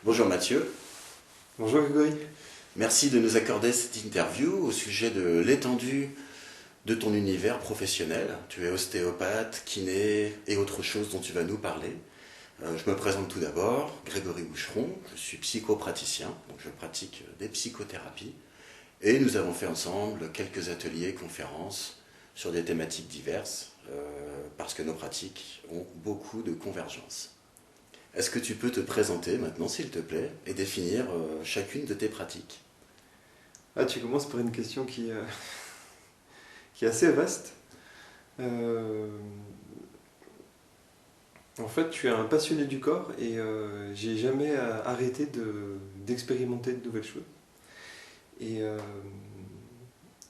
Bonjour Mathieu, Bonjour Grégory. merci de nous accorder cette interview au sujet de l'étendue de ton univers professionnel. Tu es ostéopathe, kiné et autre chose dont tu vas nous parler. Je me présente tout d'abord, Grégory Boucheron, je suis psychopraticien, donc je pratique des psychothérapies et nous avons fait ensemble quelques ateliers, conférences sur des thématiques diverses parce que nos pratiques ont beaucoup de convergences. Est-ce que tu peux te présenter maintenant, s'il te plaît, et définir chacune de tes pratiques? Ah, tu commences par une question qui est assez vaste. En fait, je suis un passionné du corps et j'ai jamais arrêté d'expérimenter de nouvelles choses. Et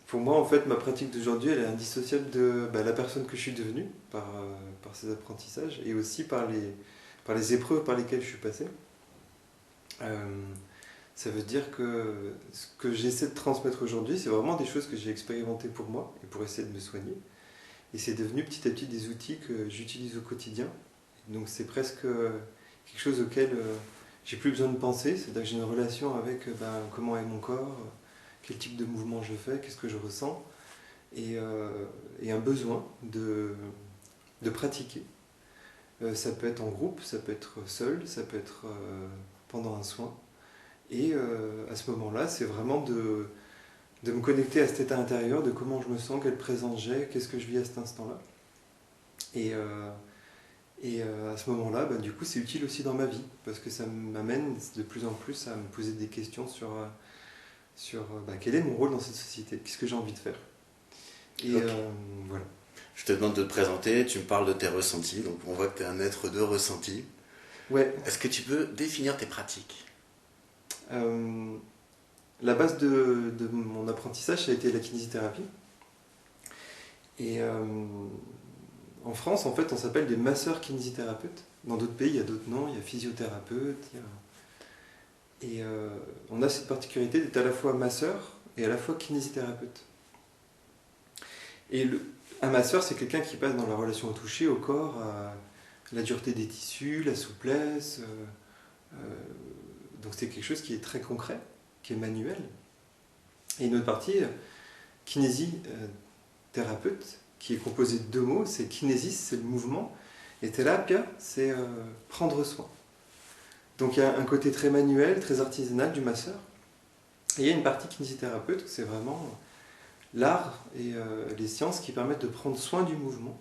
pour moi, en fait, ma pratique d'aujourd'hui, elle est indissociable de la personne que je suis devenue par ces apprentissages et aussi par les épreuves par lesquelles je suis passé. Euh, Ça veut dire que ce que j'essaie de transmettre aujourd'hui, c'est vraiment des choses que j'ai expérimentées pour moi et pour essayer de me soigner. Et c'est devenu petit à petit des outils que j'utilise au quotidien. Donc c'est presque quelque chose auquel j'ai plus besoin de penser. C'est-à-dire que j'ai une relation avec comment est mon corps, quel type de mouvement je fais, qu'est-ce que je ressens, et un besoin de pratiquer. Ça peut être en groupe, ça peut être seul, ça peut être pendant un soin. Et à ce moment-là, c'est vraiment de me connecter à cet état intérieur, de comment je me sens, quelle présence j'ai, qu'est-ce que je vis à cet instant-là. Et, euh, à ce moment-là, du coup, c'est utile aussi dans ma vie, parce que ça m'amène de plus en plus à me poser des questions sur quel est mon rôle dans cette société, qu'est-ce que j'ai envie de faire. Et Ok. voilà. Je te demande de te présenter, tu me parles de tes ressentis, donc on voit que tu es un être de ressenti. Ouais, Est-ce que tu peux définir tes pratiques? euh, la base de mon apprentissage, ça a été la kinésithérapie. Et en France, en fait, on s'appelle des masseurs kinésithérapeutes. Dans d'autres pays, il y a d'autres noms, il y a physiothérapeute. Et on a cette particularité d'être à la fois masseur et à la fois kinésithérapeute. Et un masseur, c'est quelqu'un qui passe dans la relation au toucher, au corps, à la dureté des tissus, la souplesse. Donc c'est quelque chose qui est très concret, qui est manuel. Et une autre partie, kinésithérapeute, qui est composée de deux mots, c'est kinésis, c'est le mouvement, et therapia, c'est prendre soin. Donc il y a un côté très manuel, très artisanal du masseur, et il y a une partie kinésithérapeute, c'est vraiment l'art et les sciences qui permettent de prendre soin du mouvement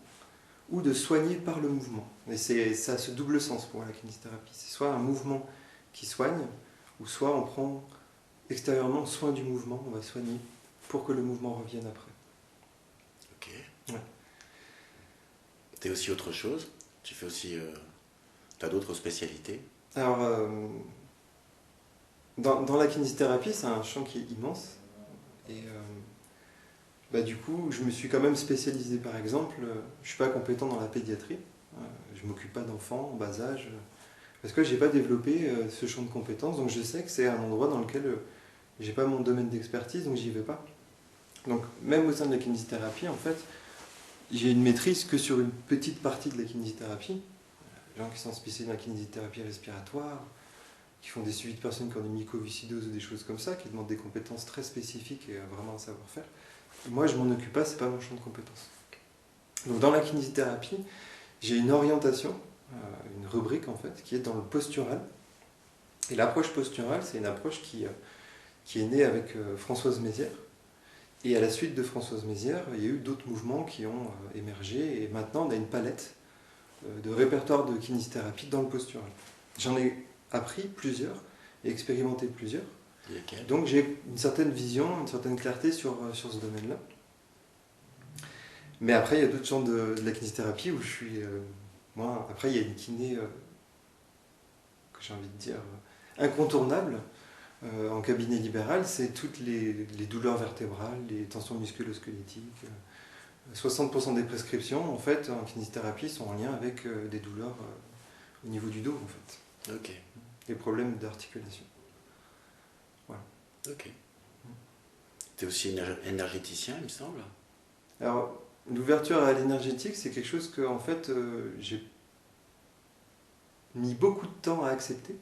ou de soigner par le mouvement. Et ça a ce double sens pour la kinésithérapie. C'est soit un mouvement qui soigne, ou soit on prend extérieurement soin du mouvement, on va soigner pour que le mouvement revienne après. Ok. Ouais. Tu es aussi autre chose? Tu fais aussi... tu as d'autres spécialités? Alors, dans la kinésithérapie, c'est un champ qui est immense. Et du coup, je me suis quand même spécialisé, par exemple, je ne suis pas compétent dans la pédiatrie. Je ne m'occupe pas d'enfants en bas âge, parce que je n'ai pas développé ce champ de compétences. Donc je sais que c'est un endroit dans lequel je n'ai pas mon domaine d'expertise, donc j'y vais pas. Donc même au sein de la kinésithérapie, en fait, j'ai une maîtrise que sur une petite partie de la kinésithérapie. Les gens qui sont spécialisés dans la kinésithérapie respiratoire, qui font des suivis de personnes qui ont des mycoviscidoses ou des choses comme ça, qui demandent des compétences très spécifiques et vraiment un savoir-faire. Moi, je m'en occupe pas, c'est pas mon champ de compétences. Donc, dans la kinésithérapie, j'ai une orientation, une rubrique en fait, qui est dans le postural. Et l'approche posturale, c'est une approche qui est née avec Françoise Mézières. Et à la suite de Françoise Mézières, il y a eu d'autres mouvements qui ont émergé. Et maintenant, on a une palette de répertoire de kinésithérapie dans le postural. J'en ai appris plusieurs et expérimenté plusieurs. Lesquels? Donc j'ai une certaine vision, une certaine clarté sur ce domaine-là. Mais après, il y a d'autres champs de la kinésithérapie où je suis... moi, après, il y a une kiné, que j'ai envie de dire, incontournable en cabinet libéral, c'est toutes les douleurs vertébrales, les tensions musculo-squelettiques. 60% des prescriptions, en fait, en kinésithérapie, sont en lien avec des douleurs au niveau du dos, en fait. Ok. Des problèmes d'articulation. Voilà. Ok. Tu es aussi énergéticien, il me semble. Alors, l'ouverture à l'énergétique, c'est quelque chose que, en fait, j'ai mis beaucoup de temps à accepter.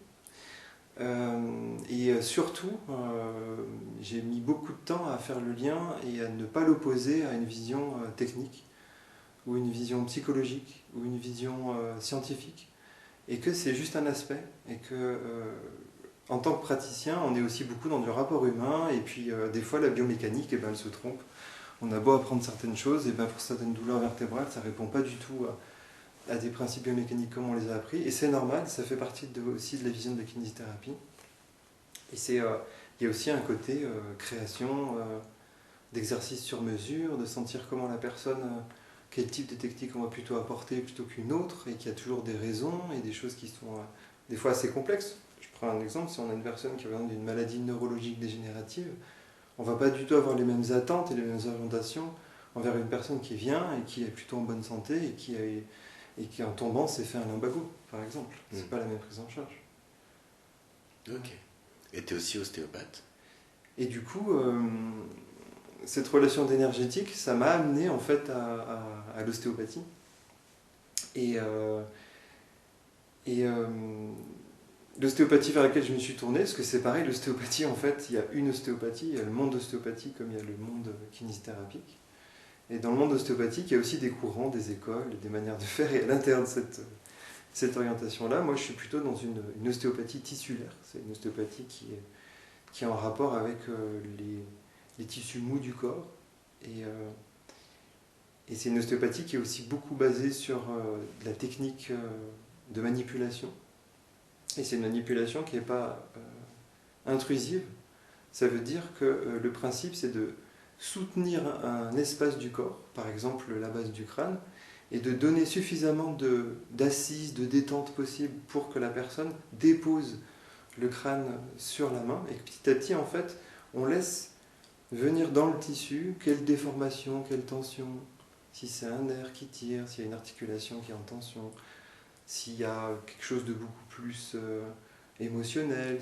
Et surtout, j'ai mis beaucoup de temps à faire le lien et à ne pas l'opposer à une vision technique, ou une vision psychologique, ou une vision scientifique. Et que c'est juste un aspect, et que en tant que praticien, on est aussi beaucoup dans du rapport humain, et puis des fois la biomécanique, eh ben, elle se trompe. On a beau apprendre certaines choses, et ben, pour certaines douleurs vertébrales, ça ne répond pas du tout à des principes biomécaniques comme on les a appris, et c'est normal, ça fait partie aussi de la vision de la kinésithérapie. Et il y a aussi un côté création d'exercices sur mesure, de sentir comment la personne, quel type de technique on va plutôt apporter plutôt qu'une autre, et qu'il y a toujours des raisons et des choses qui sont des fois assez complexes. Je prends un exemple, si on a une personne qui a besoin d'une maladie neurologique dégénérative, on ne va pas du tout avoir les mêmes attentes et les mêmes orientations envers une personne qui vient et qui est plutôt en bonne santé et qui en tombant s'est fait un lumbago, par exemple. C'est pas la même prise en charge. Ok. Et tu es aussi ostéopathe. Et du coup, cette relation d'énergétique, ça m'a amené en fait à l'ostéopathie. Et l'ostéopathie vers laquelle je me suis tourné, parce que c'est pareil, l'ostéopathie en fait, il y a une ostéopathie, il y a le monde d'ostéopathie comme il y a le monde kinésithérapique. Et dans le monde ostéopathique, il y a aussi des courants, des écoles, des manières de faire. Et à l'intérieur de cette orientation-là, moi je suis plutôt dans une ostéopathie tissulaire. C'est une ostéopathie qui est en rapport avec les tissus mous du corps. Et c'est une ostéopathie qui est aussi beaucoup basée sur la technique de manipulation. Et c'est une manipulation qui n'est pas intrusive. Ça veut dire que le principe, c'est de soutenir un espace du corps, par exemple la base du crâne, et de donner suffisamment d'assises, de détente possible pour que la personne dépose le crâne sur la main, et que petit à petit, en fait, on laisse venir dans le tissu quelle déformation, quelle tension, si c'est un nerf qui tire, s'il y a une articulation qui est en tension, s'il y a quelque chose de beaucoup plus émotionnel,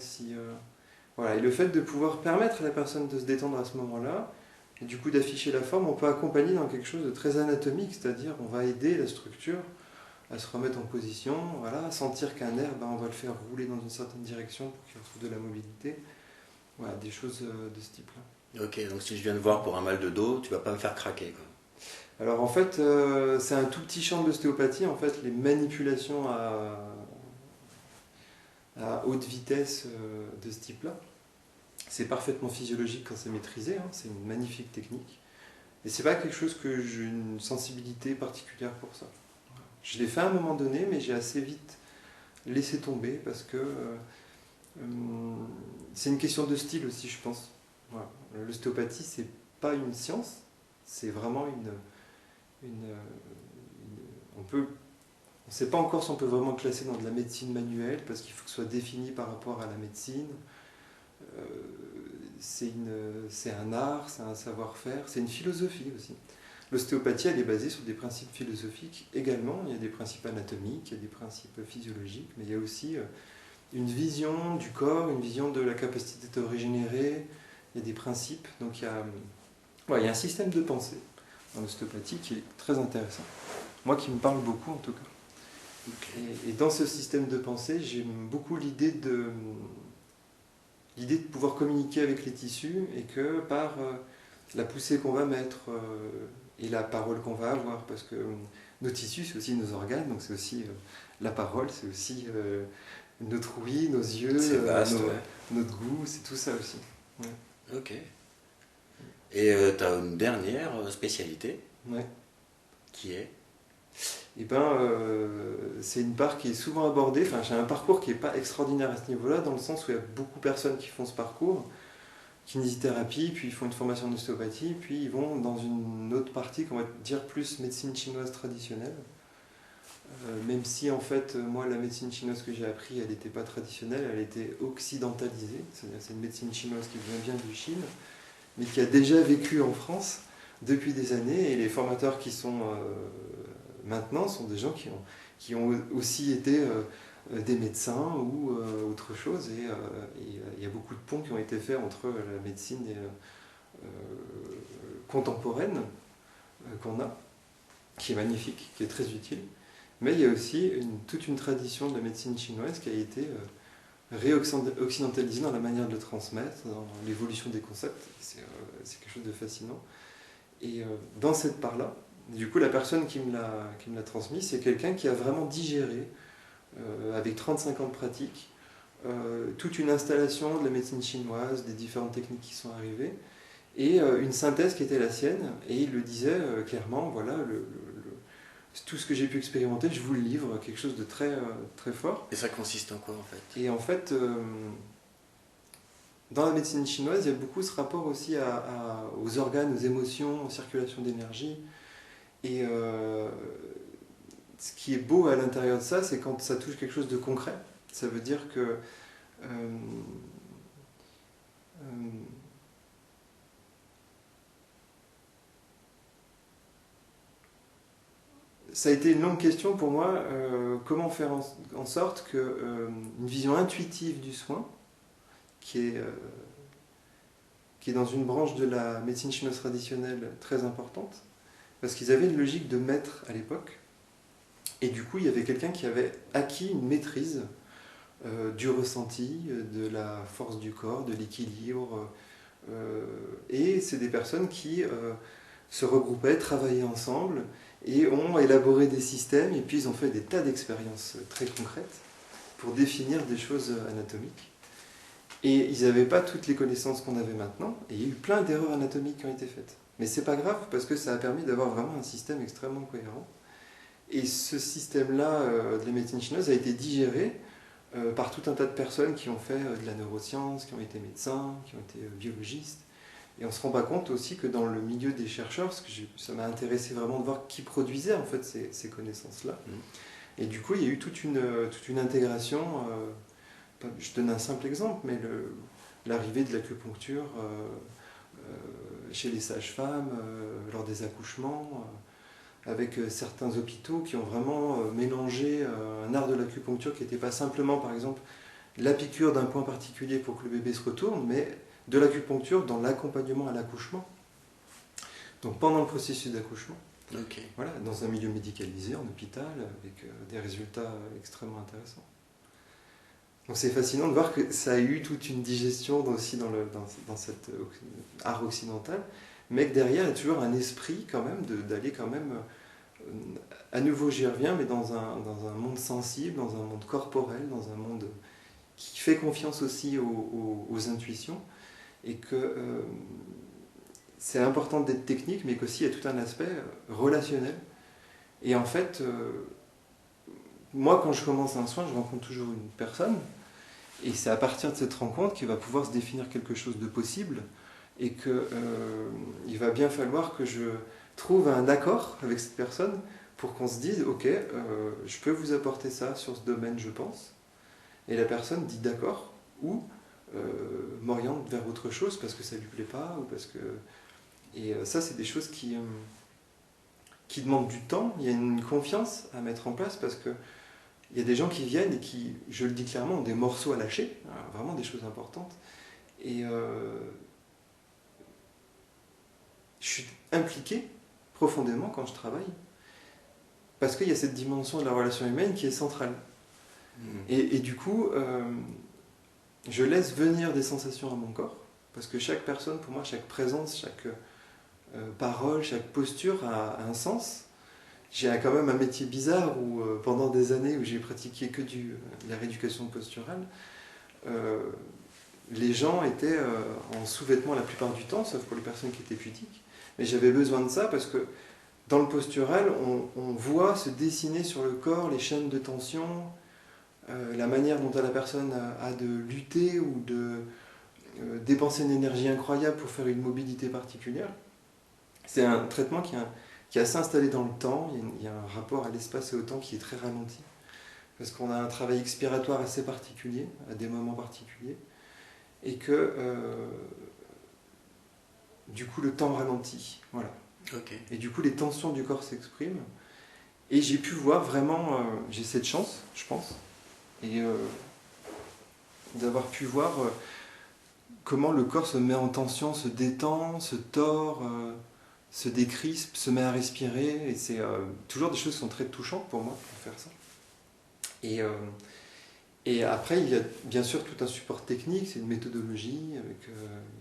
voilà. Et le fait de pouvoir permettre à la personne de se détendre à ce moment-là, et du coup d'afficher la forme, on peut accompagner dans quelque chose de très anatomique, c'est-à-dire on va aider la structure à se remettre en position, voilà, à sentir qu'un nerf, on va le faire rouler dans une certaine direction pour qu'il retrouve de la mobilité. Voilà, des choses de ce type-là. Ok, donc si je viens te voir pour un mal de dos, tu vas pas me faire craquer, quoi. Alors en fait, c'est un tout petit champ de l'ostéopathie. En fait, les manipulations à haute vitesse de ce type-là, c'est parfaitement physiologique quand c'est maîtrisé. C'est une magnifique technique. Et c'est pas quelque chose que j'ai une sensibilité particulière pour ça. Je l'ai fait à un moment donné, mais j'ai assez vite laissé tomber parce que c'est une question de style aussi, je pense. Voilà. L'ostéopathie, c'est pas une science, c'est vraiment on ne sait pas encore si on peut vraiment le classer dans de la médecine manuelle parce qu'il faut que ce soit défini par rapport à la médecine. C'est un art, c'est un savoir-faire, c'est une philosophie aussi. L'ostéopathie, elle est basée sur des principes philosophiques également. Il y a des principes anatomiques, il y a des principes physiologiques, mais il y a aussi une vision du corps, une vision de la capacité de régénérer. Il y a des principes. Donc il y a un système de pensée dans l'ostéopathie qui est très intéressant. Moi qui me parle beaucoup en tout cas. Et dans ce système de pensée, j'aime beaucoup l'idée de pouvoir communiquer avec les tissus et que par la poussée qu'on va mettre et la parole qu'on va avoir, parce que nos tissus, c'est aussi nos organes, donc c'est aussi la parole, c'est aussi notre ouïe, nos yeux, vaste, notre goût, c'est tout ça aussi. Ouais. Ok. Et tu as une dernière spécialité qui est c'est une part qui est souvent abordée. Enfin, j'ai un parcours qui n'est pas extraordinaire à ce niveau-là, dans le sens où il y a beaucoup de personnes qui font ce parcours, kinésithérapie, puis ils font une formation d'ostéopathie, puis ils vont dans une autre partie qu'on va dire plus médecine chinoise traditionnelle. Même si en fait, moi, la médecine chinoise que j'ai appris, elle n'était pas traditionnelle, elle était occidentalisée. C'est-à-dire c'est une médecine chinoise qui vient bien de Chine, mais qui a déjà vécu en France depuis des années, et les formateurs qui sont maintenant sont des gens qui ont aussi été des médecins ou autre chose, et il y a beaucoup de ponts qui ont été faits entre la médecine contemporaine qu'on a, qui est magnifique, qui est très utile, mais il y a aussi toute une tradition de la médecine chinoise qui a été réoccidentalisé dans la manière de le transmettre, dans l'évolution des concepts. C'est quelque chose de fascinant. Et dans cette part-là, du coup, la personne qui me l'a transmis, c'est quelqu'un qui a vraiment digéré, avec 35 ans de pratique, toute une installation de la médecine chinoise, des différentes techniques qui sont arrivées, et une synthèse qui était la sienne. Et il le disait clairement, voilà, tout ce que j'ai pu expérimenter, je vous le livre, quelque chose de très, très fort. Et ça consiste en quoi en fait? Et en fait, dans la médecine chinoise, il y a beaucoup ce rapport aussi aux organes, aux émotions, aux circulations d'énergie. Et ce qui est beau à l'intérieur de ça, c'est quand ça touche quelque chose de concret. Ça veut dire que ça a été une longue question pour moi, comment faire en sorte que une vision intuitive du soin, qui est dans une branche de la médecine chinoise traditionnelle très importante, parce qu'ils avaient une logique de maître à l'époque, et du coup il y avait quelqu'un qui avait acquis une maîtrise du ressenti, de la force du corps, de l'équilibre, et c'est des personnes qui se regroupaient, travaillaient ensemble, et ont élaboré des systèmes, et puis ils ont fait des tas d'expériences très concrètes pour définir des choses anatomiques. Et ils n'avaient pas toutes les connaissances qu'on avait maintenant, et il y a eu plein d'erreurs anatomiques qui ont été faites. Mais c'est pas grave, parce que ça a permis d'avoir vraiment un système extrêmement cohérent. Et ce système-là de la médecine chinoise a été digéré par tout un tas de personnes qui ont fait de la neuroscience, qui ont été médecins, qui ont été biologistes. Et on ne se rend pas compte aussi que dans le milieu des chercheurs, parce que ça m'a intéressé vraiment de voir qui produisait en fait ces connaissances-là. Et du coup, il y a eu toute une intégration. Je donne un simple exemple, mais l'arrivée de l'acupuncture chez les sages-femmes, lors des accouchements, avec certains hôpitaux qui ont vraiment mélangé un art de l'acupuncture qui n'était pas simplement, par exemple, la piqûre d'un point particulier pour que le bébé se retourne, mais de l'acupuncture dans l'accompagnement à l'accouchement. Donc pendant le processus d'accouchement, voilà, dans un milieu médicalisé, en hôpital, avec des résultats extrêmement intéressants. Donc c'est fascinant de voir que ça a eu toute une digestion aussi dans cet art occidental, mais que derrière il y a toujours un esprit quand même d'aller quand même, à nouveau j'y reviens, mais dans un monde sensible, dans un monde corporel, dans un monde qui fait confiance aussi aux intuitions, et que c'est important d'être technique, mais qu'aussi il y a tout un aspect relationnel. Et en fait, moi quand je commence un soin, je rencontre toujours une personne, et c'est à partir de cette rencontre qu'il va pouvoir se définir quelque chose de possible, et qu'il va bien falloir que je trouve un accord avec cette personne pour qu'on se dise, ok, je peux vous apporter ça sur ce domaine, je pense. Et la personne dit d'accord, ou m'oriente vers autre chose parce que ça lui plaît pas, ou parce que... Et ça, c'est des choses qui demandent du temps. Il y a une confiance à mettre en place parce que il y a des gens qui viennent et qui, je le dis clairement, ont des morceaux à lâcher, vraiment des choses importantes. Et je suis impliqué profondément quand je travaille parce qu'il y a cette dimension de la relation humaine qui est centrale. Et du coup, je laisse venir des sensations à mon corps, parce que chaque personne, pour moi, chaque présence, chaque parole, chaque posture a un sens. J'ai quand même un métier bizarre où, pendant des années où j'ai pratiqué que la rééducation posturale, les gens étaient en sous-vêtements la plupart du temps, sauf pour les personnes qui étaient pudiques. Mais j'avais besoin de ça parce que dans le postural, on voit se dessiner sur le corps les chaînes de tension, la manière dont la personne a de lutter ou de dépenser une énergie incroyable pour faire une mobilité particulière. C'est un traitement qui est assez installé dans le temps. Il y a un rapport à l'espace et au temps qui est très ralenti, parce qu'on a un travail expiratoire assez particulier, à des moments particuliers, et que du coup le temps ralentit. Voilà. Et du coup les tensions du corps s'expriment. Et j'ai pu voir vraiment, j'ai cette chance, je pense, et d'avoir pu voir comment le corps se met en tension, se détend, se tord, se décrispe, se met à respirer. Et c'est toujours des choses qui sont très touchantes pour moi pour faire ça. Et après, il y a bien sûr tout un support technique, c'est une méthodologie,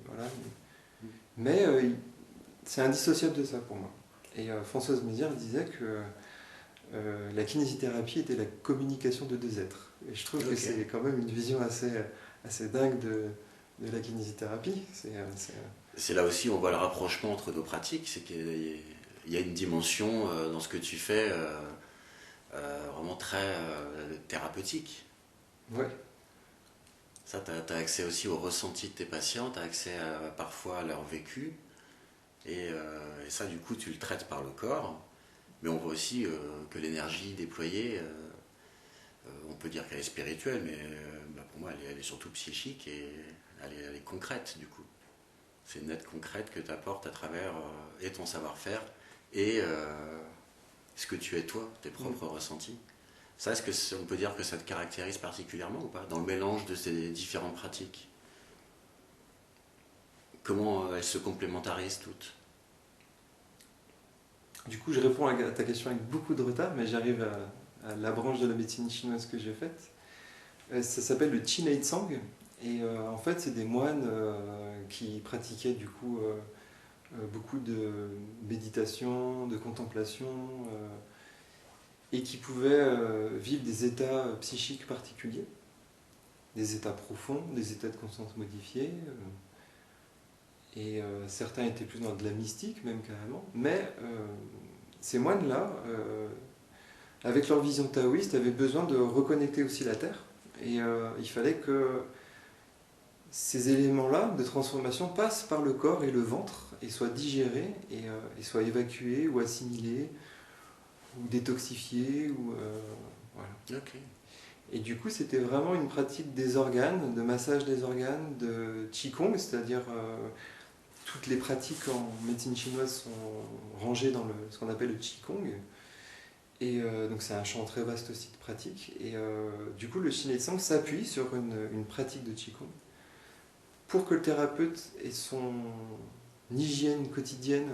voilà. Mais c'est indissociable de ça pour moi. Et Françoise Mézières disait que la kinésithérapie était la communication de deux êtres. Et je trouve que c'est quand même une vision assez dingue de la kinésithérapie. C'est là aussi où on voit le rapprochement entre nos pratiques, c'est qu'il y a une dimension dans ce que tu fais vraiment très thérapeutique. Ouais. Ça, tu as accès aussi au ressenti de tes patients, tu as accès parfois à leur vécu, et ça, du coup, tu le traites par le corps, mais on voit aussi que l'énergie déployée, on peut dire qu'elle est spirituelle, mais pour moi, elle est surtout psychique et elle est concrète, du coup. C'est une aide concrète que tu apportes à travers et ton savoir-faire et ce que tu es toi, tes propres ressentis. Ça, est-ce qu'on peut dire que ça te caractérise particulièrement ou pas, dans le mélange de ces différentes pratiques? Comment elles se complémentarisent toutes? Du coup, je réponds à ta question avec beaucoup de retard, mais j'arrive à la branche de la médecine chinoise que j'ai faite. Ça s'appelle le Qinei Tsang. Et en fait, c'est des moines qui pratiquaient du coup beaucoup de méditation, de contemplation, et qui pouvaient vivre des états psychiques particuliers, des états profonds, des états de conscience modifiés. Et certains étaient plus dans de la mystique, même carrément. Mais ces moines-là, avec leur vision taoïste, avaient besoin de reconnecter aussi la Terre. Et il fallait que ces éléments-là de transformation passent par le corps et le ventre et soient digérés et soient évacués ou assimilés ou détoxifiés. Voilà. Ok. Et du coup, c'était vraiment une pratique des organes, de massage des organes, de Qigong, c'est-à-dire toutes les pratiques en médecine chinoise sont rangées dans ce qu'on appelle le Qigong. Et donc c'est un champ très vaste aussi de pratiques. Et du coup, le Qinei Tsang s'appuie sur une pratique de Qigong pour que le thérapeute ait son hygiène quotidienne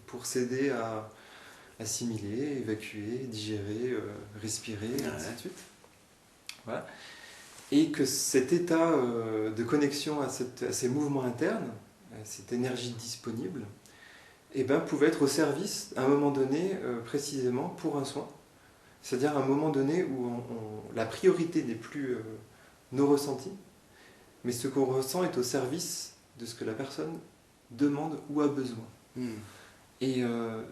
pour s'aider à assimiler, évacuer, digérer, respirer, et ainsi de suite. Voilà. Et que cet état de connexion à ces mouvements internes, à cette énergie disponible, pouvait être au service, à un moment donné, précisément pour un soin. C'est-à-dire à un moment donné où la priorité n'est plus nos ressentis, mais ce qu'on ressent est au service de ce que la personne demande ou a besoin. Et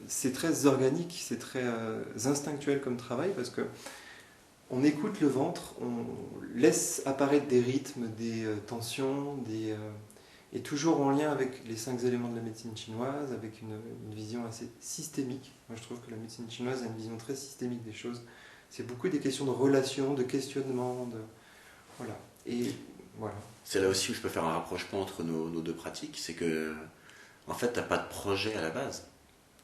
c'est très organique, c'est très instinctuel comme travail, parce que on écoute le ventre, on laisse apparaître des rythmes, des tensions, et toujours en lien avec les 5 éléments de la médecine chinoise, avec une vision assez systémique. Moi, je trouve que la médecine chinoise a une vision très systémique des choses. C'est beaucoup des questions de relations, de questionnement, voilà. Et voilà. C'est là aussi où je peux faire un rapprochement entre nos deux pratiques, c'est que en fait, tu n'as pas de projet à la base.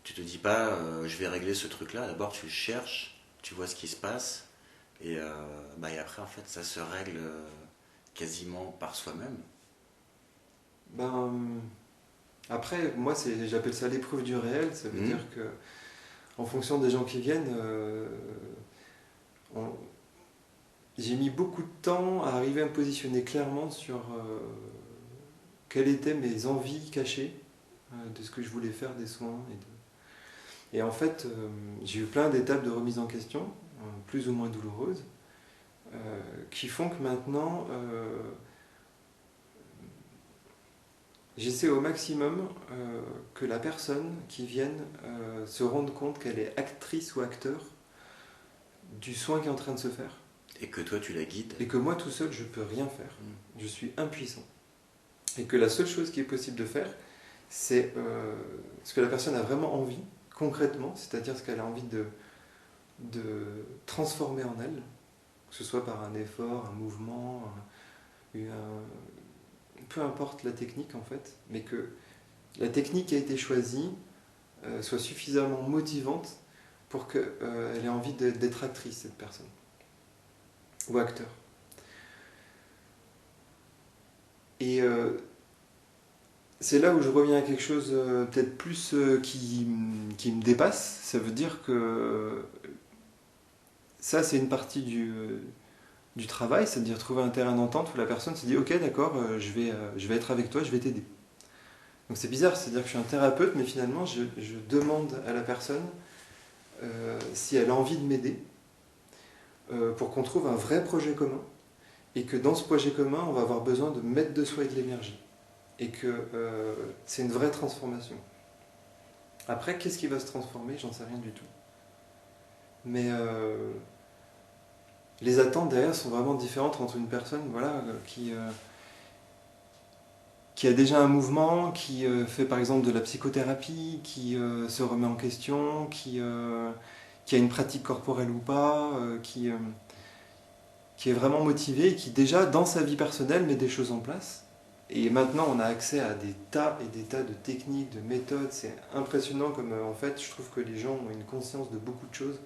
Tu te dis pas, je vais régler ce truc-là. D'abord, tu cherches, tu vois ce qui se passe, et après, en fait, ça se règle quasiment par soi-même. Après, moi, j'appelle ça l'épreuve du réel. Ça veut dire que, en fonction des gens qui viennent, j'ai mis beaucoup de temps à arriver à me positionner clairement sur quelles étaient mes envies cachées de ce que je voulais faire des soins. Et en fait, j'ai eu plein d'étapes de remise en question, plus ou moins douloureuses, qui font que maintenant, j'essaie au maximum que la personne qui vienne se rende compte qu'elle est actrice ou acteur du soin qui est en train de se faire. Et que toi, tu la guides. Et que moi, tout seul, je ne peux rien faire. Je suis impuissant. Et que la seule chose qui est possible de faire, c'est ce que la personne a vraiment envie, concrètement, c'est-à-dire ce qu'elle a envie de transformer en elle, que ce soit par un effort, un mouvement, peu importe la technique en fait, mais que la technique qui a été choisie soit suffisamment motivante pour qu'elle ait envie d'être actrice, cette personne, ou acteur. Et c'est là où je reviens à quelque chose peut-être plus qui me dépasse. Ça veut dire que ça, c'est une partie du travail, c'est-à-dire trouver un terrain d'entente où la personne se dit ok d'accord, je vais être avec toi, je vais t'aider. Donc c'est bizarre, c'est-à-dire que je suis un thérapeute, mais finalement je demande à la personne si elle a envie de m'aider pour qu'on trouve un vrai projet commun et que dans ce projet commun on va avoir besoin de mettre de soi et de l'énergie et que c'est une vraie transformation. Après, qu'est-ce qui va se transformer? J'en sais rien du tout. Mais les attentes derrière sont vraiment différentes entre une personne voilà, qui a déjà un mouvement, qui fait par exemple de la psychothérapie, qui se remet en question, qui a une pratique corporelle ou pas, qui est vraiment motivé et qui déjà dans sa vie personnelle met des choses en place. Et maintenant on a accès à des tas et des tas de techniques, de méthodes, c'est impressionnant comme en fait je trouve que les gens ont une conscience de beaucoup de choses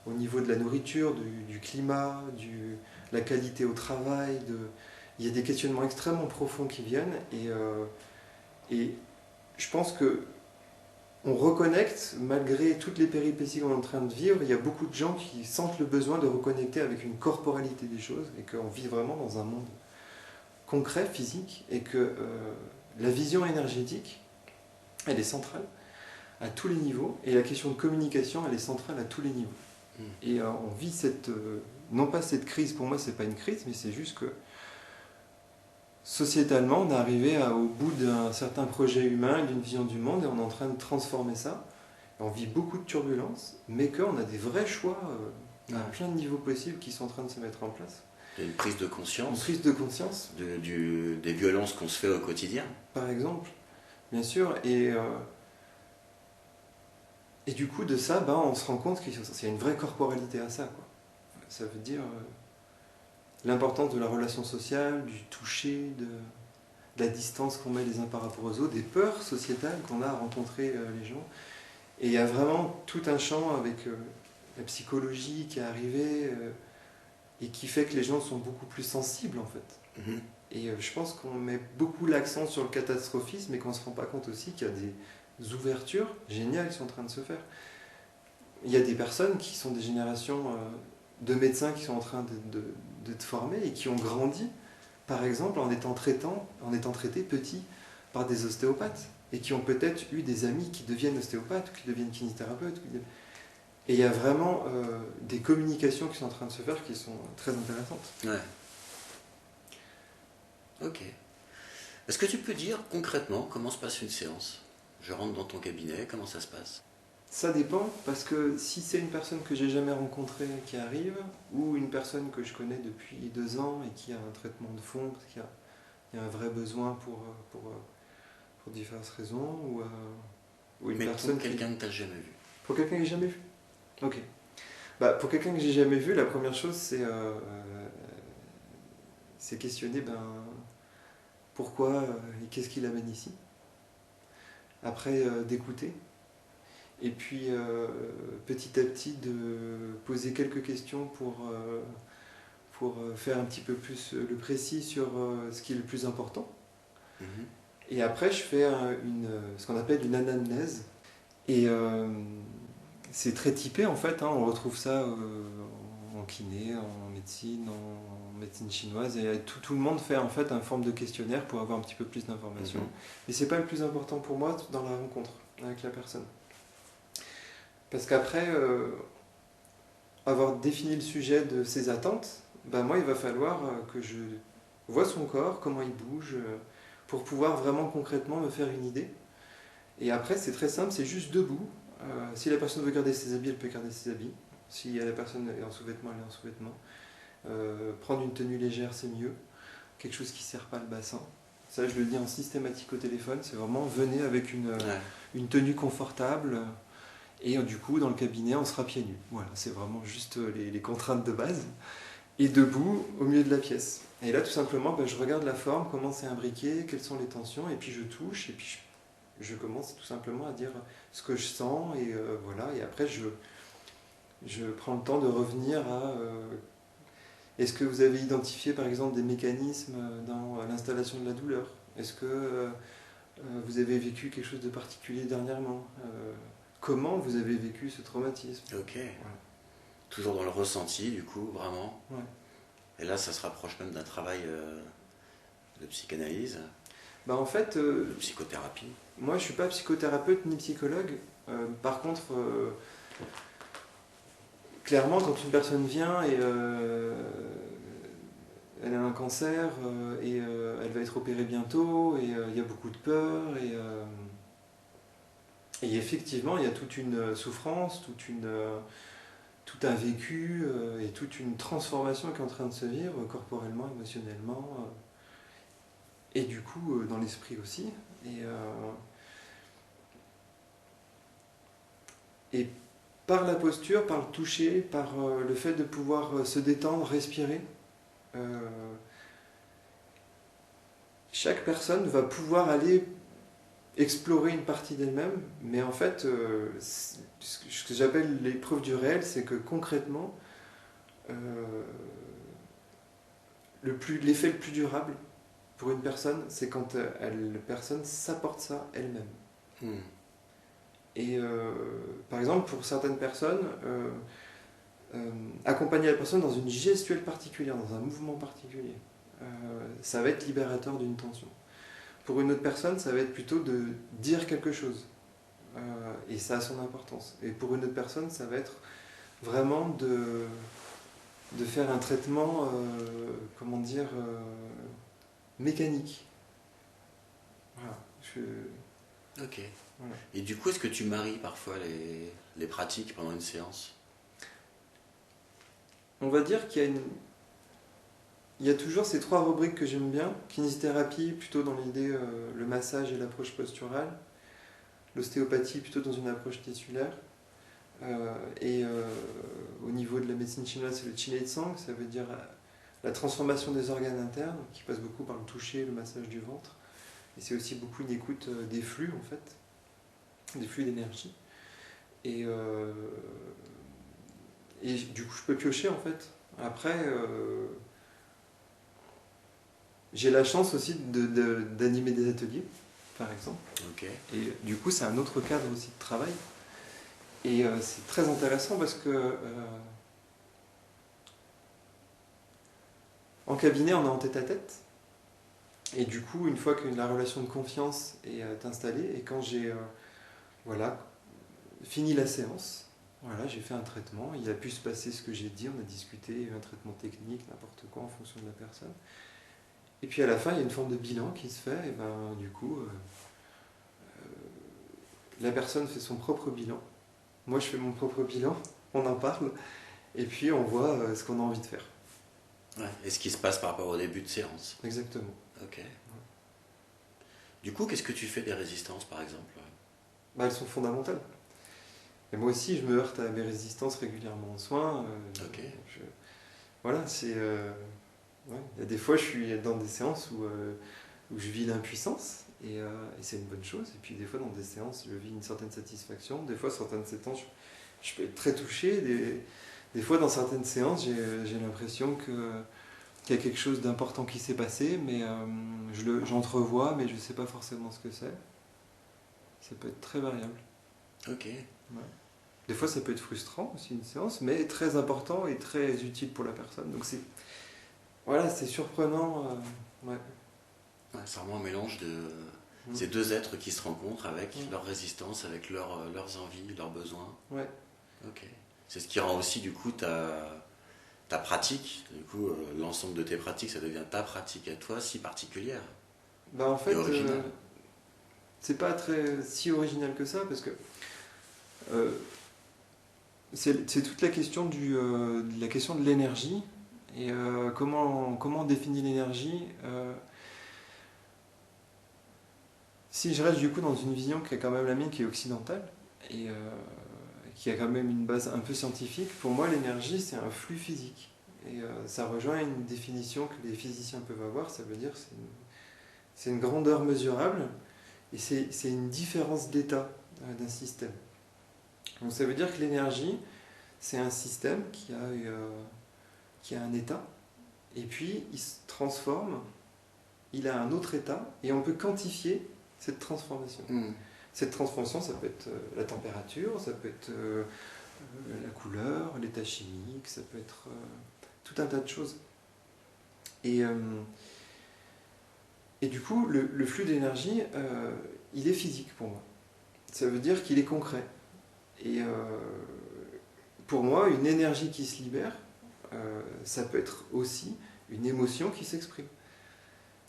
au niveau de la nourriture, du climat, de la qualité au travail, il y a des questionnements extrêmement profonds qui viennent et je pense que on reconnecte, malgré toutes les péripéties qu'on est en train de vivre, il y a beaucoup de gens qui sentent le besoin de reconnecter avec une corporalité des choses et qu'on vit vraiment dans un monde concret, physique, et que la vision énergétique, elle est centrale à tous les niveaux, et la question de communication, elle est centrale à tous les niveaux. Et on vit cette... non pas cette crise, pour moi c'est pas une crise, mais c'est juste que sociétalement, on est arrivé au bout d'un certain projet humain et d'une vision du monde et on est en train de transformer ça. On vit beaucoup de turbulences, mais qu'on a des vrais choix à plein de niveaux possibles qui sont en train de se mettre en place. Il y a une prise de conscience. Une prise de conscience. Des violences qu'on se fait au quotidien. Par exemple, bien sûr. Et du coup, de ça, on se rend compte qu'il y a une vraie corporalité à ça, quoi. Ça veut dire l'importance de la relation sociale, du toucher, de la distance qu'on met les uns par rapport aux autres, des peurs sociétales qu'on a à rencontrer les gens. Et il y a vraiment tout un champ avec la psychologie qui est arrivée et qui fait que les gens sont beaucoup plus sensibles en fait. Mm-hmm. Et je pense qu'on met beaucoup l'accent sur le catastrophisme et qu'on ne se rend pas compte aussi qu'il y a des ouvertures géniales qui sont en train de se faire. Il y a des personnes qui sont des générations de médecins qui sont en train d'être formés et qui ont grandi, par exemple, en étant traités petits par des ostéopathes et qui ont peut-être eu des amis qui deviennent ostéopathes ou qui deviennent kinésithérapeutes. Et il y a vraiment des communications qui sont en train de se faire qui sont très intéressantes. Ouais. Ok. Est-ce que tu peux dire concrètement comment se passe une séance? Je rentre dans ton cabinet, comment ça se passe? Ça dépend, parce que si c'est une personne que j'ai jamais rencontrée qui arrive, ou une personne que je connais depuis 2 ans et qui a un traitement de fond, parce qu'il y a un vrai besoin pour diverses raisons, ou une personne pour quelqu'un que tu n'as jamais vu. Pour quelqu'un que j'ai jamais vu. Ok. Pour quelqu'un que j'ai jamais vu, la première chose c'est questionner pourquoi et qu'est-ce qui l'amène ici. Après d'écouter. Et puis petit à petit de poser quelques questions pour faire un petit peu plus le précis sur ce qui est le plus important. Mm-hmm. Et après je fais ce qu'on appelle une anamnèse. Et c'est très typé en fait, on retrouve ça en kiné, en médecine chinoise, et tout le monde fait en fait une forme de questionnaire pour avoir un petit peu plus d'informations. Mm-hmm. Et c'est pas le plus important pour moi dans la rencontre avec la personne. Parce qu'après avoir défini le sujet de ses attentes, moi il va falloir que je vois son corps, comment il bouge, pour pouvoir vraiment concrètement me faire une idée. Et après c'est très simple, c'est juste debout. Si la personne veut garder ses habits, elle peut garder ses habits. Si la personne est en sous-vêtements, elle est en sous-vêtements. Prendre une tenue légère, c'est mieux. Quelque chose qui ne serre pas le bassin. Ça, je le dis en systématique au téléphone, c'est vraiment venez avec une tenue confortable. Et du coup, dans le cabinet, on sera pieds nus. Voilà, c'est vraiment juste les contraintes de base. Et debout, au milieu de la pièce. Et là, tout simplement, je regarde la forme, comment c'est imbriqué, quelles sont les tensions, et puis je touche, et puis je commence tout simplement à dire ce que je sens, et voilà. Et après, je prends le temps de revenir à... est-ce que vous avez identifié, par exemple, des mécanismes dans l'installation de la douleur? Est-ce que vous avez vécu quelque chose de particulier dernièrement? Comment vous avez vécu ce traumatisme? Ok. Voilà. Toujours dans le ressenti, du coup, vraiment. Ouais. Et là, ça se rapproche même d'un travail de psychanalyse, En fait, de psychothérapie. moi je suis pas psychothérapeute ni psychologue. Par contre, clairement, quand une personne vient et elle a un cancer et elle va être opérée bientôt et il y a beaucoup de peur et effectivement il y a toute une souffrance, tout un vécu et toute une transformation qui est en train de se vivre corporellement, émotionnellement et du coup dans l'esprit aussi. Et par la posture, par le toucher, par le fait de pouvoir se détendre, respirer, chaque personne va pouvoir aller explorer une partie d'elle-même, mais en fait, ce que j'appelle l'épreuve du réel, c'est que concrètement, l'effet le plus durable pour une personne, c'est quand la personne s'apporte ça elle-même. Hmm. Et par exemple, pour certaines personnes, accompagner la personne dans une gestuelle particulière, dans un mouvement particulier, ça va être libérateur d'une tension. Pour une autre personne, ça va être plutôt de dire quelque chose. Et ça a son importance. Et pour une autre personne, ça va être vraiment de faire un traitement, comment dire, mécanique. Voilà. Ok. Voilà. Et du coup, est-ce que tu maries parfois les pratiques pendant une séance? On va dire il y a toujours ces trois rubriques que j'aime bien. Kinésithérapie, plutôt dans l'idée, le massage et l'approche posturale. L'ostéopathie, plutôt dans une approche tissulaire. Au niveau de la médecine chinoise, c'est le Qinei-Tsang, ça veut dire la transformation des organes internes, qui passe beaucoup par le toucher, le massage du ventre. Et c'est aussi beaucoup une écoute des flux, en fait, des flux d'énergie. Et du coup, je peux piocher, en fait. Après, j'ai la chance aussi d'animer des ateliers, par exemple. Ok. Et du coup, c'est un autre cadre aussi de travail. Et c'est très intéressant parce que en cabinet, on est en tête-à-tête. Et du coup, une fois que la relation de confiance est installée, et quand j'ai voilà, fini la séance, voilà, j'ai fait un traitement, il a pu se passer ce que j'ai dit, on a discuté, il y a eu un traitement technique, n'importe quoi en fonction de la personne. Et puis à la fin, il y a une forme de bilan qui se fait, et ben du coup, la personne fait son propre bilan. Moi, je fais mon propre bilan, on en parle, et puis on voit ce qu'on a envie de faire. Ouais. Et ce qui se passe par rapport au début de séance? Exactement. Ok. Du coup, qu'est-ce que tu fais des résistances, par exemple? Elles sont fondamentales. Et moi aussi, je me heurte à mes résistances régulièrement en soins. Ok. Voilà, c'est... ouais. Il y a des fois, je suis dans des séances où je vis l'impuissance, et c'est une bonne chose. Et puis des fois, dans des séances, je vis une certaine satisfaction. Des fois, certaines séances, je peux être très touché. Des fois, dans certaines séances, j'ai l'impression qu'il y a quelque chose d'important qui s'est passé, mais j'entrevois, mais je ne sais pas forcément ce que c'est. Ça peut être très variable. Ok. Ouais. Des fois, ça peut être frustrant aussi une séance, mais très important et très utile pour la personne. Donc c'est surprenant. Ouais. Ouais, c'est vraiment un mélange de ces deux êtres qui se rencontrent avec leur résistance, avec leurs envies, leurs besoins. Ouais. Ok. C'est ce qui rend aussi du coup ta pratique, du coup l'ensemble de tes pratiques, ça devient ta pratique à toi si particulière En fait, et originale. c'est pas si original que ça parce que c'est toute la question la question de l'énergie et comment on définit l'énergie. Si je reste du coup dans une vision qui est quand même la mienne, qui est occidentale et qui a quand même une base un peu scientifique, pour moi l'énergie c'est un flux physique. Et ça rejoint une définition que les physiciens peuvent avoir, ça veut dire que c'est une grandeur mesurable et c'est une différence d'état d'un système. Donc ça veut dire que l'énergie, c'est un système qui a un état, et puis il se transforme, il a un autre état, et on peut quantifier cette transformation. Cette transformation, ça peut être la température, ça peut être la couleur, l'état chimique, ça peut être tout un tas de choses. Et, euh, et du coup, le flux d'énergie, il est physique pour moi. Ça veut dire qu'il est concret. Et pour moi, une énergie qui se libère, ça peut être aussi une émotion qui s'exprime.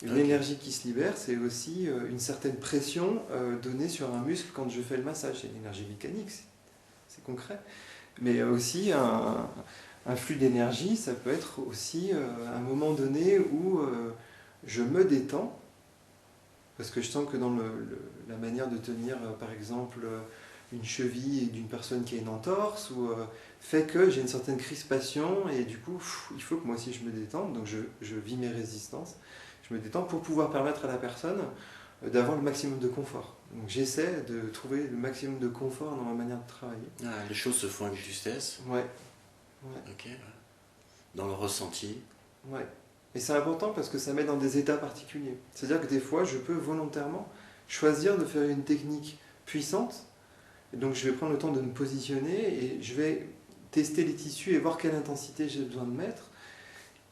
Une énergie qui se libère, c'est aussi une certaine pression donnée sur un muscle quand je fais le massage. C'est l'énergie mécanique, c'est concret. Mais aussi un flux d'énergie, ça peut être aussi un moment donné où je me détends, parce que je sens que dans la manière de tenir, par exemple, une cheville d'une personne qui a une entorse, ou, fait que j'ai une certaine crispation, et du coup, il faut que moi aussi je me détende, donc je vis mes résistances, je me détends pour pouvoir permettre à la personne d'avoir le maximum de confort. Donc j'essaie de trouver le maximum de confort dans ma manière de travailler. Ah, les choses se font avec justesse. Ouais. Ok. Ouais. Dans le ressenti. Ouais. Et c'est important parce que ça met dans des états particuliers. C'est-à-dire que des fois, je peux volontairement choisir de faire une technique puissante. Et donc je vais prendre le temps de me positionner et je vais tester les tissus et voir quelle intensité j'ai besoin de mettre.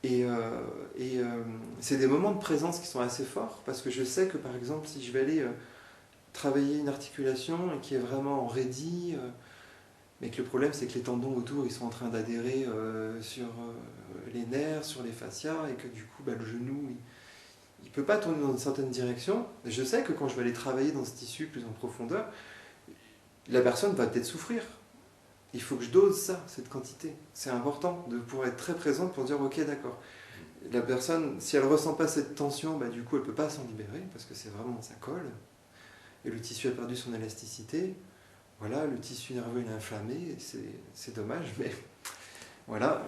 Et c'est des moments de présence qui sont assez forts parce que je sais que par exemple si je vais aller travailler une articulation qui est vraiment en raidie, mais que le problème c'est que les tendons autour ils sont en train d'adhérer sur les nerfs, sur les fascias, et que du coup le genou il peut pas tourner dans une certaine direction. Et je sais que quand je vais aller travailler dans ce tissu plus en profondeur, la personne va peut-être souffrir. Il faut que je dose ça, cette quantité. C'est important de pouvoir être très présente pour dire ok d'accord. La personne, si elle ne ressent pas cette tension, du coup elle ne peut pas s'en libérer parce que c'est vraiment ça colle. Et le tissu a perdu son élasticité. Voilà, le tissu nerveux il est inflammé, c'est dommage, mais voilà,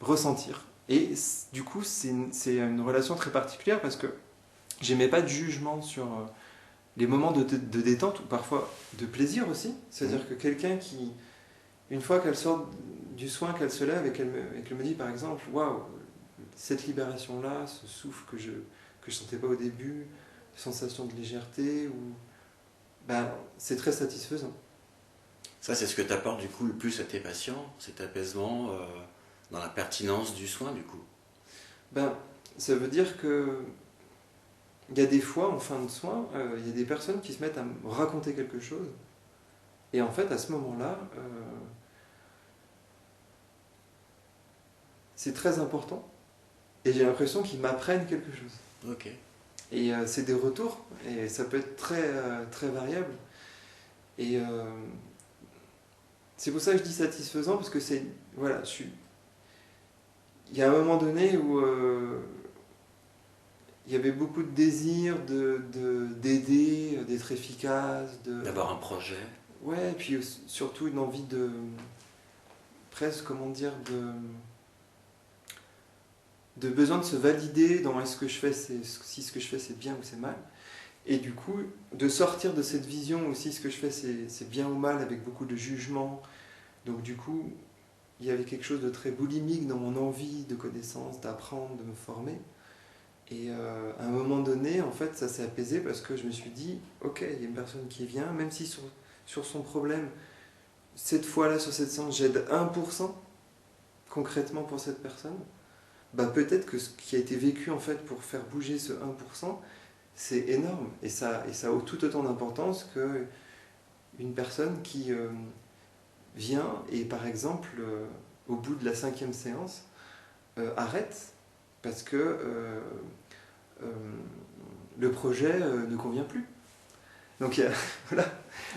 ressentir. Et du coup, c'est une relation très particulière parce que j'aimais pas de jugement sur les moments de détente ou parfois de plaisir aussi. C'est-à-dire que quelqu'un qui, une fois qu'elle sort du soin, qu'elle se lève et qu'elle me dit par exemple, waouh, cette libération-là, ce souffle que je sentais pas au début, sensation de légèreté, c'est très satisfaisant. Ça, c'est ce que tu apportes du coup le plus à tes patients, cet apaisement dans la pertinence du soin du coup. Ça veut dire que il y a des fois, en fin de soin, il y a des personnes qui se mettent à me raconter quelque chose. Et en fait, à ce moment-là, c'est très important. Et j'ai l'impression qu'ils m'apprennent quelque chose. Ok. Et c'est des retours. Et ça peut être très, très variable. Et c'est pour ça que je dis satisfaisant, parce que c'est... Voilà, il y a un moment donné où... il y avait beaucoup de désir d'aider, d'être efficace, d'avoir un projet. Ouais, et puis surtout une envie de presque, comment dire, de besoin de se valider dans est-ce que je fais, si ce que je fais c'est bien ou c'est mal. Et du coup, de sortir de cette vision aussi, ce que je fais c'est bien ou mal, avec beaucoup de jugement. Donc du coup, il y avait quelque chose de très boulimique dans mon envie de connaissance, d'apprendre, de me former. Et à un moment donné, en fait, ça s'est apaisé parce que je me suis dit, ok, il y a une personne qui vient, même si sur son problème, cette fois-là, sur cette séance, j'aide 1% concrètement pour cette personne, peut-être que ce qui a été vécu en fait pour faire bouger ce 1%, c'est énorme. Et ça a tout autant d'importance qu'une personne qui vient et par exemple, au bout de la 5e séance, arrête parce que le projet ne convient plus. Donc voilà.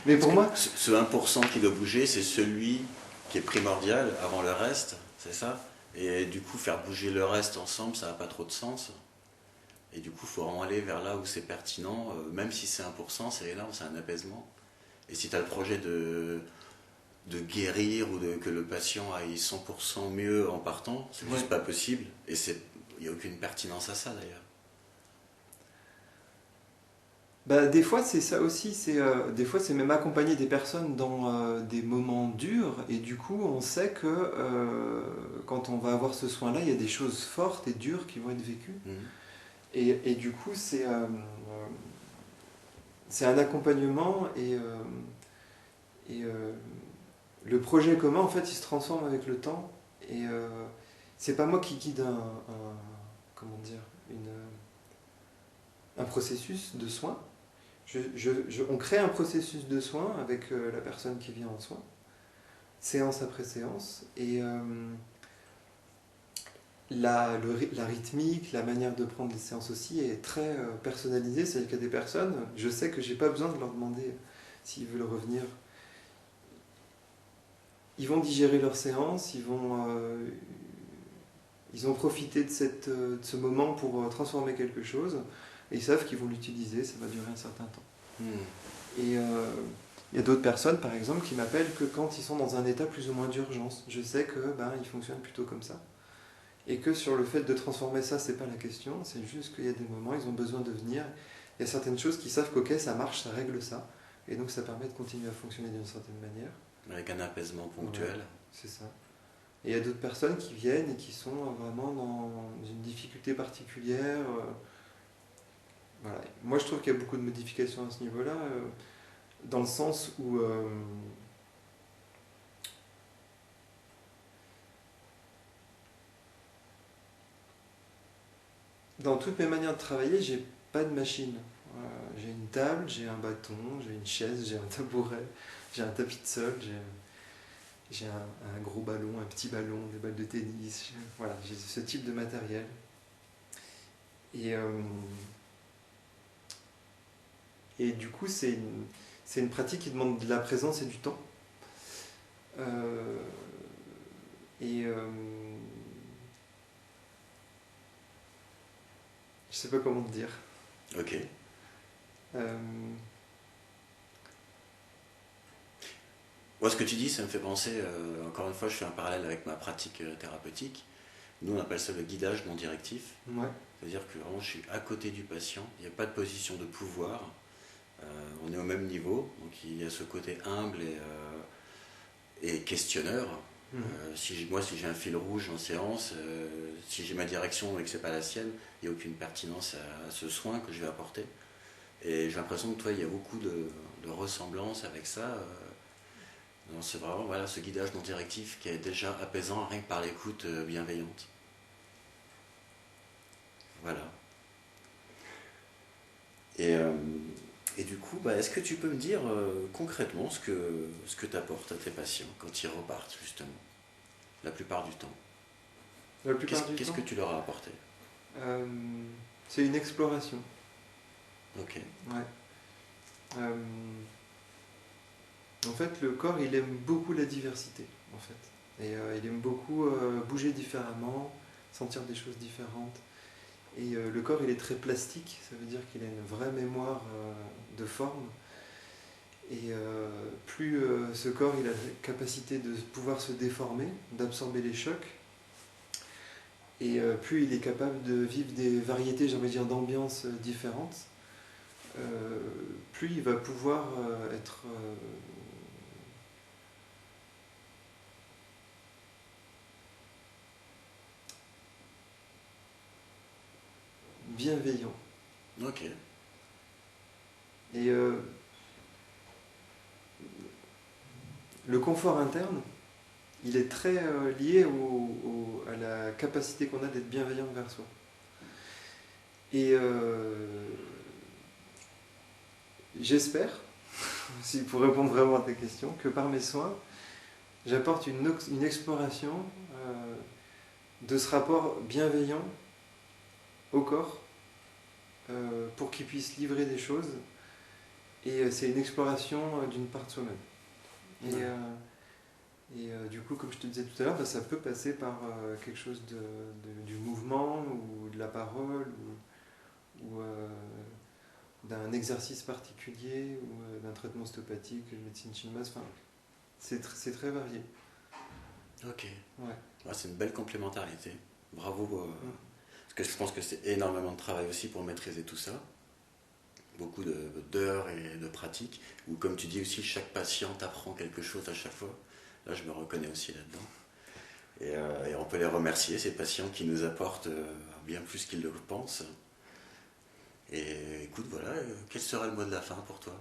Mais pour moi, ce 1% qui doit bouger, c'est celui qui est primordial avant le reste, c'est ça? Et du coup, faire bouger le reste ensemble, ça n'a pas trop de sens. Et du coup, il faut vraiment aller vers là où c'est pertinent. Même si c'est 1%, c'est énorme, c'est un apaisement. Et si tu as le projet de guérir ou que le patient aille 100% mieux en partant, c'est juste pas possible. Et il n'y a aucune pertinence à ça d'ailleurs. Des fois c'est ça aussi, des fois c'est même accompagner des personnes dans des moments durs, et du coup on sait que quand on va avoir ce soin-là, il y a des choses fortes et dures qui vont être vécues. Et du coup c'est un accompagnement, et le projet commun en fait il se transforme avec le temps, et c'est pas moi qui guide comment dire, un processus de soins. On crée un processus de soins avec la personne qui vient en soins, séance après séance, et la rythmique, la manière de prendre les séances aussi est très personnalisée. C'est-à-dire qu'il y a des personnes, je sais que j'ai pas besoin de leur demander s'ils veulent revenir. Ils vont digérer leur séance, ils ont profité de ce moment pour transformer quelque chose, et ils savent qu'ils vont l'utiliser, ça va durer un certain temps. Et il y a d'autres personnes, par exemple, qui m'appellent que quand ils sont dans un état plus ou moins d'urgence. Je sais que ils fonctionnent plutôt comme ça. Et que sur le fait de transformer ça, c'est pas la question, c'est juste qu'il y a des moments, ils ont besoin de venir. Il y a certaines choses qui savent qu'ok, ça marche, ça règle ça. Et donc ça permet de continuer à fonctionner d'une certaine manière. Avec un apaisement ponctuel. Ouais, c'est ça. Et il y a d'autres personnes qui viennent et qui sont vraiment dans une difficulté particulière. Voilà. Moi, je trouve qu'il y a beaucoup de modifications à ce niveau-là, dans le sens où dans toutes mes manières de travailler, j'ai pas de machine. J'ai une table, j'ai un bâton, j'ai une chaise, j'ai un tabouret, j'ai un tapis de sol, j'ai un gros ballon, un petit ballon, des balles de tennis. Voilà, j'ai ce type de matériel. Et du coup, c'est une pratique qui demande de la présence et du temps. Je sais pas comment te dire. Ok. Moi, ce que tu dis, ça me fait penser, encore une fois, je fais un parallèle avec ma pratique thérapeutique. Nous, on appelle ça le guidage non directif. Ouais. C'est-à-dire que vraiment, je suis à côté du patient, il n'y a pas de position de pouvoir, on est au même niveau, donc il y a ce côté humble et questionneur. Si j'ai un fil rouge en séance, si j'ai ma direction et que c'est pas la sienne, il n'y a aucune pertinence à ce soin que je vais apporter. Et j'ai l'impression que toi, il y a beaucoup de ressemblances avec ça. C'est vraiment ce guidage non directif qui est déjà apaisant rien que par l'écoute bienveillante. Voilà. Et du coup, est-ce que tu peux me dire concrètement ce que tu apportes à tes patients quand ils repartent, justement, la plupart du temps? Qu'est-ce que tu leur as apporté? C'est une exploration. Ok. Ouais. En fait, le corps, il aime beaucoup la diversité, en fait. Et il aime beaucoup bouger différemment, sentir des choses différentes. Et le corps, il est très plastique, ça veut dire qu'il a une vraie mémoire de forme. Et plus ce corps, il a la capacité de pouvoir se déformer, d'absorber les chocs, et plus il est capable de vivre des variétés, j'ai envie de dire, d'ambiances différentes, plus il va pouvoir être bienveillant. Ok. Et le confort interne, il est très lié à la capacité qu'on a d'être bienveillant envers soi. Et j'espère, pour répondre vraiment à ta question, que par mes soins, j'apporte une exploration de ce rapport bienveillant au corps pour qu'il puisse livrer des choses. Et c'est une exploration d'une part de soi-même. Et du coup, comme je te disais tout à l'heure, ça peut passer par quelque chose du mouvement ou de la parole ou d'un exercice particulier ou d'un traitement ostéopathique, médecine chinoise. Enfin, c'est très varié. Ok. Ouais. C'est une belle complémentarité. Bravo. Parce que je pense que c'est énormément de travail aussi pour maîtriser tout ça. Beaucoup d'heures et de pratiques. Ou comme tu dis aussi, chaque patient apprend quelque chose à chaque fois. Là, je me reconnais aussi là-dedans. Et on peut les remercier, ces patients qui nous apportent bien plus qu'ils le pensent. Et écoute, voilà, quel sera le mot de la fin pour toi?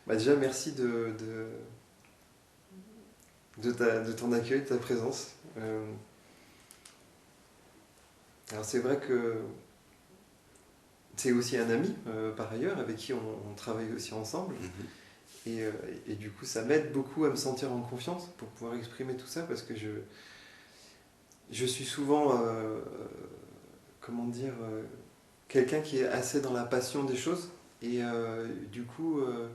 Bah déjà, merci de ton accueil, de ta présence. Alors c'est vrai que c'est aussi un ami, par ailleurs, avec qui on travaille aussi ensemble. Mhm. Et, euh, et du coup, ça m'aide beaucoup à me sentir en confiance pour pouvoir exprimer tout ça, parce que je suis souvent, comment dire, quelqu'un qui est assez dans la passion des choses. Et du coup, euh,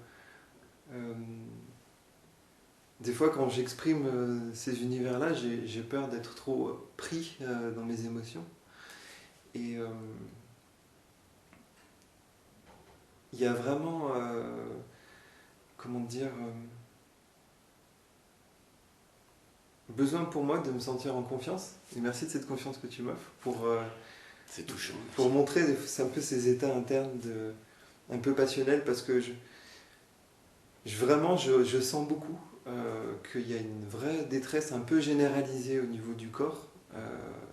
des fois, quand j'exprime ces univers-là, j'ai peur d'être trop pris dans mes émotions. Et il y a vraiment, comment dire, besoin pour moi de me sentir en confiance. Et merci de cette confiance que tu m'offres C'est touchant, pour merci. montrer un peu ces états internes un peu passionnels, parce que vraiment, je sens beaucoup qu'il y a une vraie détresse un peu généralisée au niveau du corps,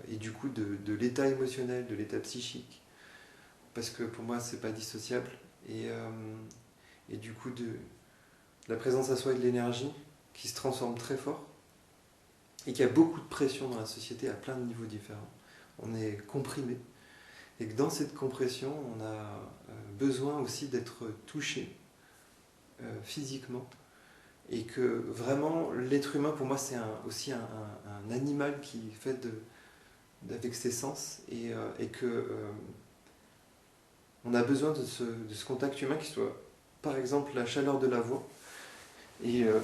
et du coup de l'état émotionnel, de l'état psychique, parce que pour moi c'est pas dissociable, et, euh, et du coup de la présence à soi et de l'énergie qui se transforme très fort, et qu'il y a beaucoup de pression dans la société à plein de niveaux différents. On est comprimé, et que dans cette compression on a besoin aussi d'être touché physiquement. Et que vraiment, l'être humain, pour moi, c'est aussi un animal qui est fait avec ses sens, et que on a besoin de ce contact humain qui soit, par exemple, la chaleur de la voix. Et, euh,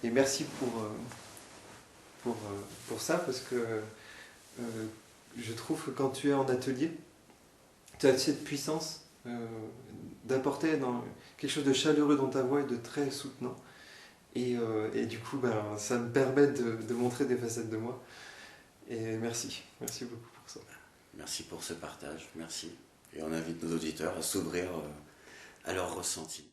et merci pour ça, parce que je trouve que quand tu es en atelier, tu as cette puissance d'apporter quelque chose de chaleureux dans ta voix et de très soutenant. Et du coup, ben, ça me permet de montrer des facettes de moi. Et merci beaucoup pour ça. Merci pour ce partage, merci. Et on invite nos auditeurs à s'ouvrir à leurs ressentis.